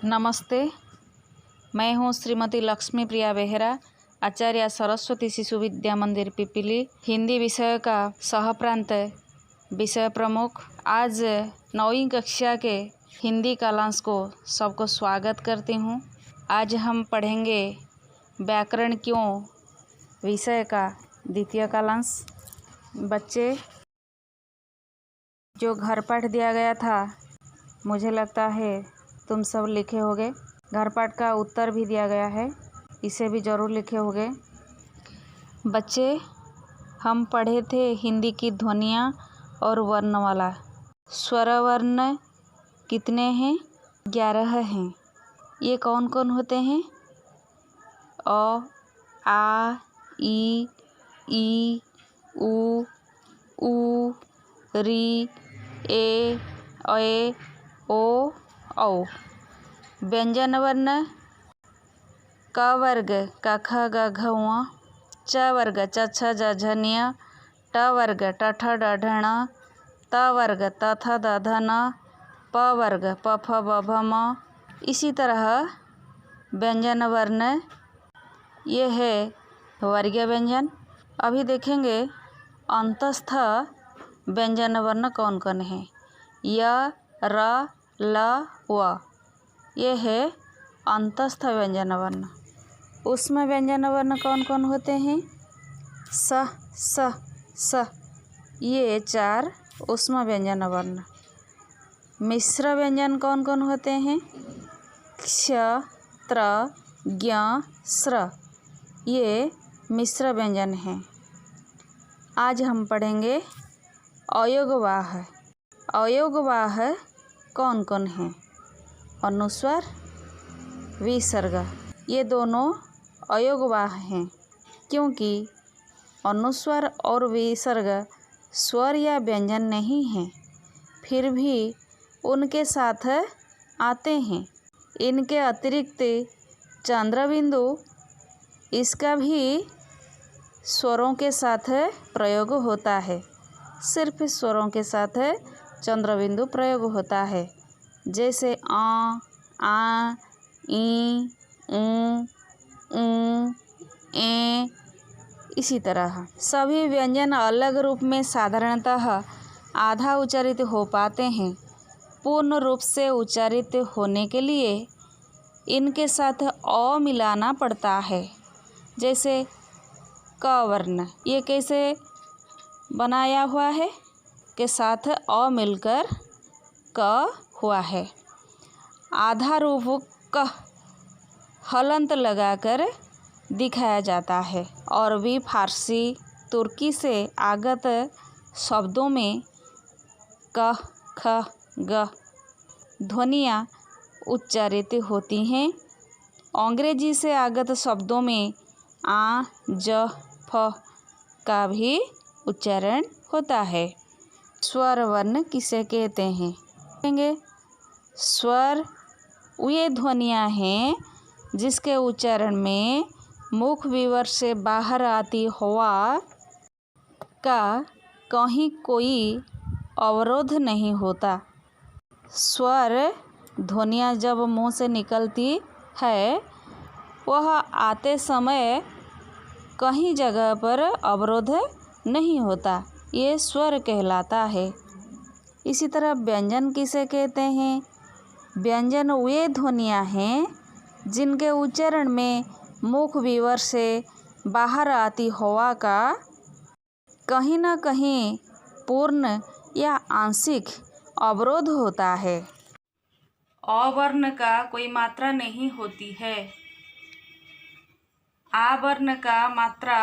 नमस्ते, मैं हूँ श्रीमती लक्ष्मी प्रिया बेहरा, आचार्य सरस्वती शिशु विद्या मंदिर पिपली, हिंदी विषय का सहप्रांत विषय प्रमुख। आज 9वीं कक्षा के हिंदी कालांश को सबको स्वागत करती हूँ। आज हम पढ़ेंगे व्याकरण क्यों विषय का द्वितीय कालांश। बच्चे, जो घर पाठ दिया गया था, मुझे लगता है तुम सब लिखे होगे। घर पाठ का उत्तर भी दिया गया है, इसे भी ज़रूर लिखे होगे। बच्चे, हम पढ़े थे हिंदी की ध्वनियाँ और वर्णमाला। स्वर वर्ण कितने हैं? 11 हैं। ये कौन कौन होते हैं? अ, आ, ई, उ, ऊ, री, ए, ओ, औ। व्यंजन वर्ण क वर्ग क ख ग घ ङ, च वर्ग च छ ज झ ञ, ट वर्ग ट ठ ड ढ ण, त वर्ग त थ द ध न, प वर्ग प फ ब भ म। इसी तरह व्यंजन वर्ण ये है वर्गीय व्यंजन। अभी देखेंगे अंतस्थ व्यंजन वर्ण कौन कौन है। य, र, ल, व, ये है अंतस्थ व्यंजन वर्ण। ऊष्म व्यंजन वर्ण कौन कौन होते हैं? स, स, स, ये 4 ऊष्म व्यंजन वर्ण। मिश्र व्यंजन कौन कौन होते हैं? क्ष, त्र, ज्ञ, स्र, ये मिश्र व्यंजन हैं। आज हम पढ़ेंगे अयोगवाह। अयोगवाह कौन कौन हैं? अनुस्वर, विसर्ग, ये दोनों अयोगवाह हैं, क्योंकि अनुस्वर और विसर्ग स्वर या व्यंजन नहीं हैं, फिर भी उनके साथ आते हैं। इनके अतिरिक्त चंद्रबिंदु, इसका भी स्वरों के साथ प्रयोग होता है। सिर्फ स्वरों के साथ चंद्रबिंदु प्रयोग होता है, जैसे आ, ई, ऊ, ए। इसी तरह सभी व्यंजन अलग रूप में साधारणतः आधा उच्चारित हो पाते हैं। पूर्ण रूप से उच्चारित होने के लिए इनके साथ अ मिलाना पड़ता है। जैसे क वर्ण, ये कैसे बनाया हुआ है? के साथ अ मिलकर क हुआ है। आधा रूप क हलंत लगाकर दिखाया जाता है। अरबी, फारसी, तुर्की से आगत शब्दों में क, ख, ग ध्वनियाँ उच्चारित होती हैं। अंग्रेजी से आगत शब्दों में आ, ज, फ का भी उच्चारण होता है। स्वर वर्ण किसे कहते हैं? स्वर वे ध्वनियाँ हैं जिसके उच्चारण में मुख विवर से बाहर आती हवा का कहीं कोई अवरोध नहीं होता। स्वर ध्वनियाँ जब मुंह से निकलती है, वह आते समय कहीं जगह पर अवरोध नहीं होता, ये स्वर कहलाता है। इसी तरह व्यंजन किसे कहते हैं? व्यंजन वे ध्वनियाँ हैं जिनके उच्चारण में मुख विवर से बाहर आती हवा का कहीं न कहीं पूर्ण या आंशिक अवरोध होता है। अ वर्ण का कोई मात्रा नहीं होती है। आ वर्ण का मात्रा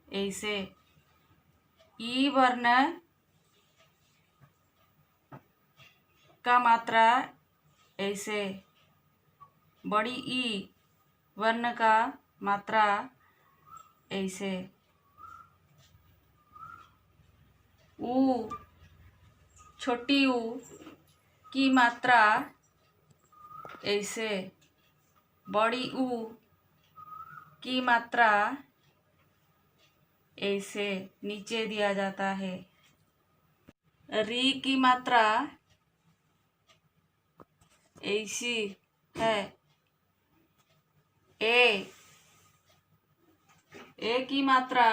ऐसे। ई वर्ण का मात्रा ऐसे। बड़ी ई वर्ण का मात्रा ऐसे। ऊ, छोटी ऊ की मात्रा ऐसे। बड़ी ऊ की मात्रा ऐसे नीचे दिया जाता है। री की मात्रा ऐसी है। ए की मात्रा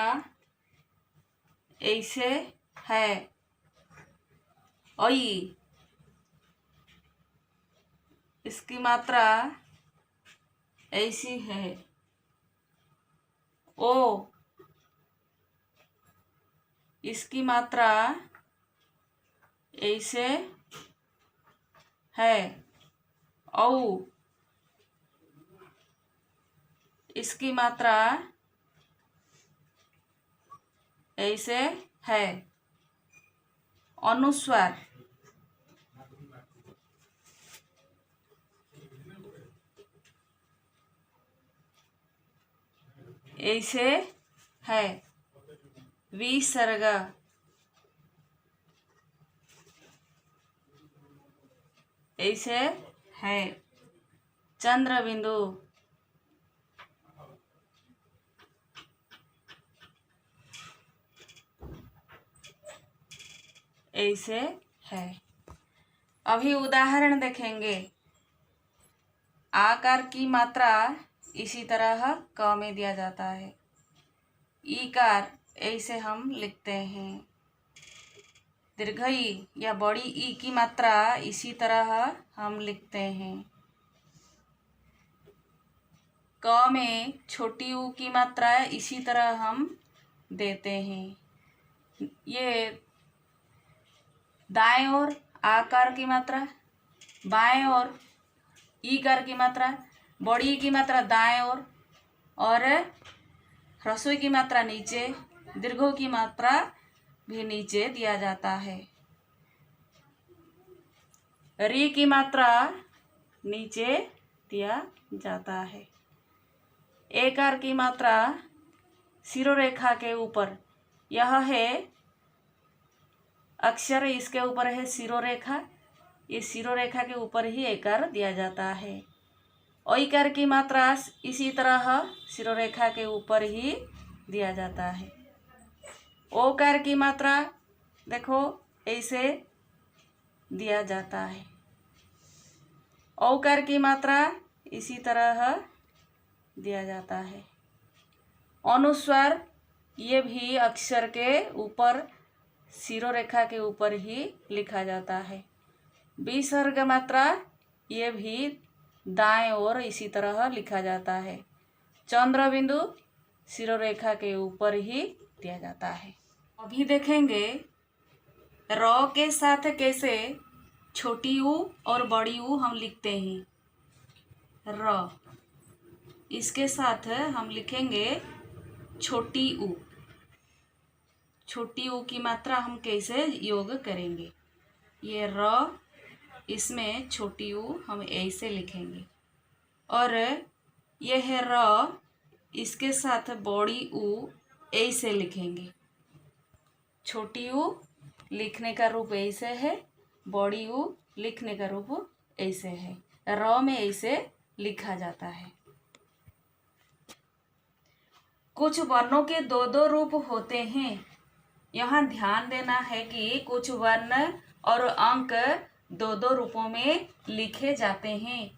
ऐसे है। ओई इसकी मात्रा ऐसी है। ओ इसकी मात्रा ऐसे है। औ इसकी मात्रा ऐसे है। अनुस्वार ऐसे है। विसर्ग ऐसे है। चंद्र बिंदु ऐसे है। अभी उदाहरण देखेंगे। आकार की मात्रा इसी तरह क में दिया जाता है। ईकार ऐसे हम लिखते हैं। दीर्घ ई या बड़ी ई की मात्रा इसी तरह हम लिखते हैं। क में छोटी ऊ की मात्रा इसी तरह हम देते हैं। ये दाएं ओर आकार की मात्रा, बाएं ओर ईकार की मात्रा, बड़ी की मात्रा दाएं ओर और ह्रस्व की मात्रा नीचे, दीर्घों की मात्रा भी नीचे दिया जाता है। री की मात्रा नीचे दिया जाता है। एकार की मात्रा शिरोरेखा के ऊपर, यह है अक्षर, इसके ऊपर है शिरोरेखा। इस शिरोरेखा के ऊपर ही एकार दिया जाता है। ओकार की मात्रा इसी तरह शिरोरेखा के ऊपर ही दिया जाता है। ओकार की मात्रा देखो ऐसे दिया जाता है। औकार की मात्रा इसी तरह दिया जाता है। अनुस्वार ये भी अक्षर के ऊपर शिरोरेखा के ऊपर ही लिखा जाता है। विसर्ग मात्रा ये भी दाएं ओर इसी तरह लिखा जाता है। चंद्र बिंदु शिरोरेखा के ऊपर ही दिया जाता है। अभी देखेंगे र के साथ कैसे छोटी ऊ और बड़ी ऊ हम लिखते हैं। र इसके साथ हम लिखेंगे छोटी ऊ। छोटी ऊ की मात्रा हम कैसे योग करेंगे। ये र, इसमें छोटी ऊ हम ऐसे लिखेंगे और यह है र, इसके साथ बड़ी ऊ ऐसे लिखेंगे। छोटी ऊ लिखने का रूप ऐसे है, बड़ी ऊ लिखने का रूप ऐसे है। र में ऐसे लिखा जाता है। कुछ वर्णों के दो दो रूप होते हैं। यहाँ ध्यान देना है कि कुछ वर्ण और अंक दो दो रूपों में लिखे जाते हैं।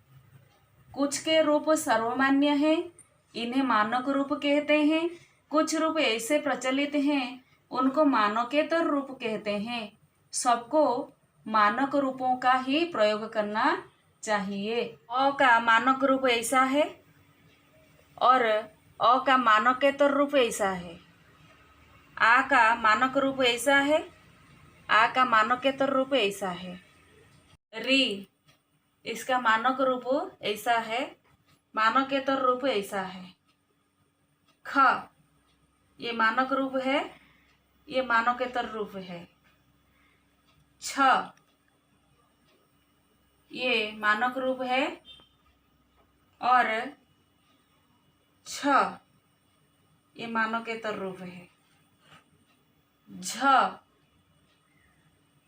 कुछ के रूप सर्वमान्य हैं, इन्हें मानक रूप कहते हैं। कुछ रूप ऐसे प्रचलित हैं, उनको मानकेतर रूप कहते हैं। सबको मानक रूपों का ही प्रयोग करना चाहिए। अ का मानक रूप ऐसा है और अ का मानकेतर रूप ऐसा है। आ का मानक रूप ऐसा है, आ का मानकेतर रूप ऐसा है। री इसका मानक रूप ऐसा है, मानकेतर रूप ऐसा है। ख ये मानक रूप है, ये मानकेतर रूप है। छ ये मानक रूप है और छ ये मानकेतर रूप है। झ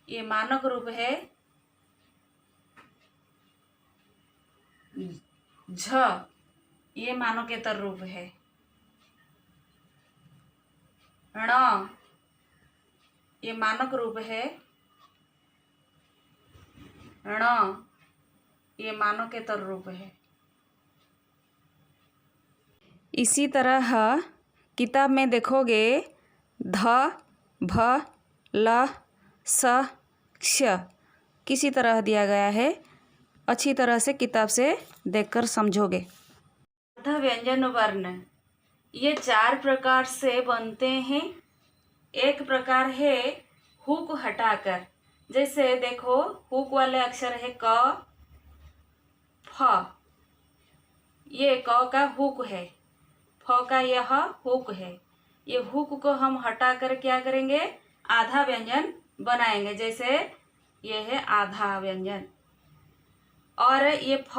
ये मानक रूप है, झ ये मानकेतर रूप है। ण ये मानक रूप है, ण ये मानव के तर रूप है। इसी तरह किताब में देखोगे ध, भ, ल, स, क्ष किसी तरह दिया गया है। अच्छी तरह से किताब से देखकर समझोगे। अर्ध व्यंजन वर्ण ये 4 प्रकार से बनते हैं। एक प्रकार है हुक हटाकर, जैसे देखो हुक वाले अक्षर है क, फ, ये क का हुक है, फ का यह हुक है। ये हुक को हम हटाकर क्या करेंगे, आधा व्यंजन बनाएंगे। जैसे ये है आधा व्यंजन, और ये फ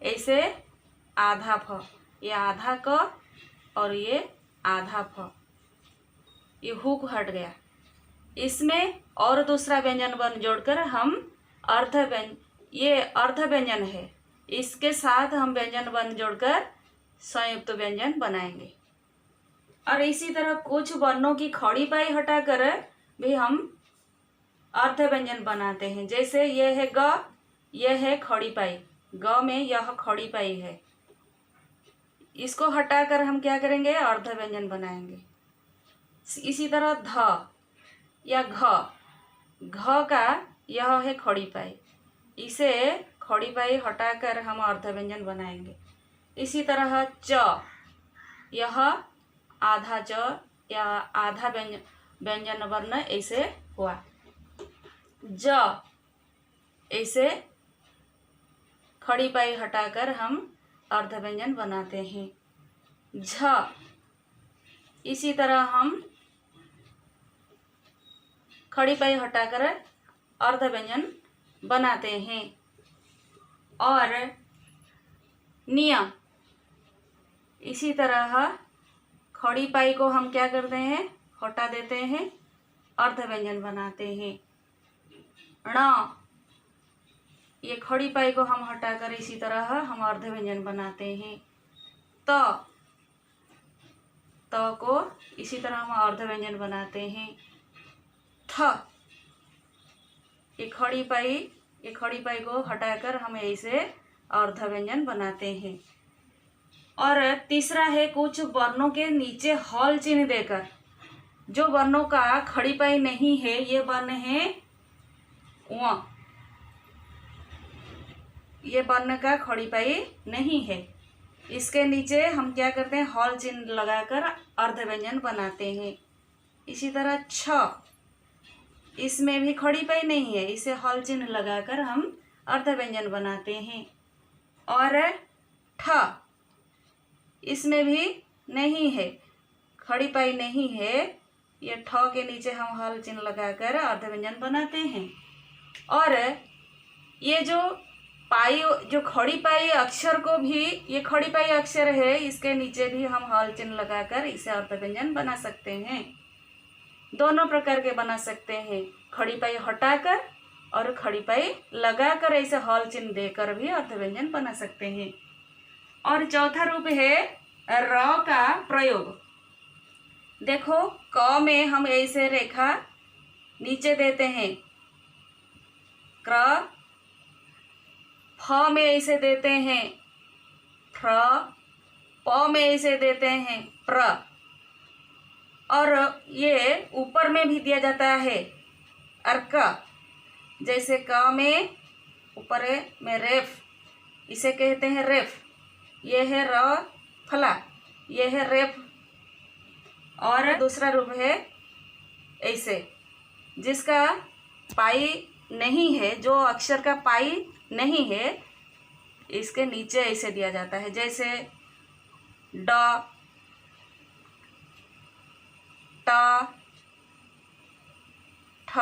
ऐसे आधा फ, ये आधा क और ये आधा फ, ये हुक हट गया। इसमें और दूसरा व्यंजन वर्ण जोड़कर हम ये अर्ध व्यंजन है, इसके साथ हम व्यंजन वर्ण जोड़कर संयुक्त व्यंजन बनाएंगे। और इसी तरह कुछ वर्णों की खड़ी पाई हटाकर भी हम अर्ध व्यंजन बनाते हैं। जैसे ये है ग, यह है खड़ी पाई, ग में यह खड़ी पाई है, इसको हटाकर हम क्या करेंगे, अर्ध व्यंजन बनाएंगे। इसी तरह ध या घ, घ का यह है खड़ी पाई, इसे खड़ी पाई हटाकर हम अर्ध व्यंजन बनाएंगे। इसी तरह च, यह आधा च या आधा व्यंजन वर्ण ऐसे हुआ। ज ऐसे खड़ी पाई हटाकर हम अर्ध व्यंजन बनाते हैं। झ इसी तरह हम खड़ी पाई हटाकर अर्ध व्यंजन बनाते हैं। और नियम इसी तरह खड़ी पाई को हम क्या करते हैं, हटा देते हैं, अर्ध व्यंजन बनाते हैं। ण ये खड़ी पाई को हम हटाकर इसी तरह हम अर्ध व्यंजन बनाते हैं। त को इसी तरह हम अर्ध व्यंजन बनाते हैं। थ ये खड़ी पाई को हटाकर हम ऐसे अर्ध व्यंजन बनाते हैं। और तीसरा है कुछ वर्णों के नीचे हॉल चिन्ह देकर, जो वर्णों का खड़ी पाई नहीं है, ये वर्ण है व, ये वर्ण का खड़ी पाई नहीं है, इसके नीचे हम क्या करते हैं, हॉल चिन्ह लगाकर अर्ध व्यंजन बनाते हैं। इसी तरह छ, इसमें भी खड़ी पाई नहीं है, इसे हॉल चिन्ह लगाकर हम अर्ध व्यंजन बनाते हैं। और ठ इसमें भी नहीं है, खड़ी पाई नहीं है, ये ठ के नीचे हम हॉल चिन्ह लगाकर अर्ध व्यंजन बनाते हैं। और ये जो खड़ी पाई अक्षर को भी, ये खड़ी पाई अक्षर है, इसके नीचे भी हम हॉल चिन्ह लगाकर इसे अर्ध व्यंजन बना सकते हैं। दोनों प्रकार के बना सकते हैं, खड़ी पाई हटाकर और खड़ी पाई लगाकर ऐसे हॉल चिन्ह देकर भी अर्ध व्यंजन बना सकते हैं। और चौथा रूप है र का प्रयोग। देखो क में हम ऐसे रेखा नीचे देते हैं, क्र, फ में ऐसे देते हैं, फ्र, प में ऐसे देते हैं, प्र। और ये ऊपर में भी दिया जाता है अर्क, जैसे क में ऊपर में रेफ, इसे कहते हैं रेफ। ये है र फला, ये है रेफ। और दूसरा रूप है ऐसे, जिसका पाई नहीं है, जो अक्षर का पाई नहीं है, इसके नीचे ऐसे दिया जाता है, जैसे ड, ट, ठ।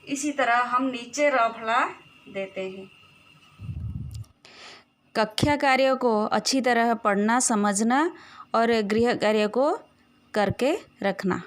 इसी तरह हम नीचे र फला देते हैं। कक्षा कार्यों को अच्छी तरह पढ़ना, समझना और गृह कार्य को करके रखना।